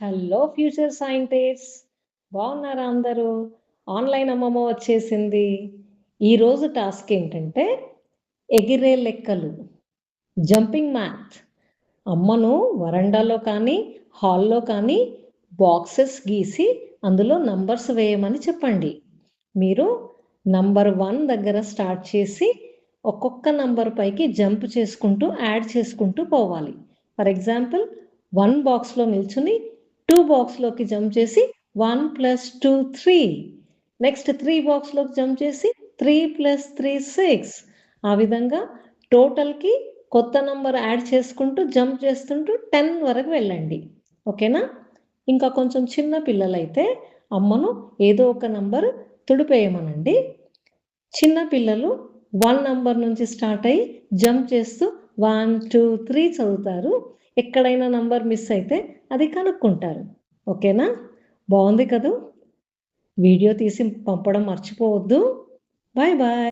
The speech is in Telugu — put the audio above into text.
హలో ఫ్యూచర్ సైంటిస్ట్ బాగున్నారా అందరూ? ఆన్లైన్ అమ్మమ్మ వచ్చేసింది. ఈరోజు టాస్క్ ఏంటంటే ఎగిరే లెక్కలు, జంపింగ్ మ్యాథ్. అమ్మను వరండాలో కానీ హాల్లో కానీ బాక్సెస్ గీసి అందులో నంబర్స్ వేయమని చెప్పండి. మీరు నంబర్ 1 దగ్గర స్టార్ట్ చేసి ఒక్కొక్క నంబర్ పైకి జంప్ చేసుకుంటూ యాడ్ చేసుకుంటూ పోవాలి. ఫర్ ఎగ్జాంపుల్ 1 బాక్స్లో నిల్చుని 2 బాక్స్లోకి జంప్ చేసి 1 + 2 3, నెక్స్ట్ 3 బాక్స్లోకి జంప్ చేసి 3 + 3 6. ఆ విధంగా టోటల్కి కొత్త నంబర్ యాడ్ చేసుకుంటూ జంప్ చేస్తుంటూ 10 వరకు వెళ్ళండి. ఓకేనా? ఇంకా కొంచెం చిన్న పిల్లలైతే అమ్మను ఏదో ఒక నంబర్ తుడిపేయమనండి. చిన్న పిల్లలు 1 నంబర్ నుంచి స్టార్ట్ అయ్యి జంప్ చేస్తూ 1 2 3 చదువుతారు. ఎక్కడైనా నంబర్ మిస్ అయితే అది కనుక్కుంటారు. ఓకేనా? బాగుంది కదూ? వీడియో తీసి పంపడం మర్చిపోవద్దు. Bye bye.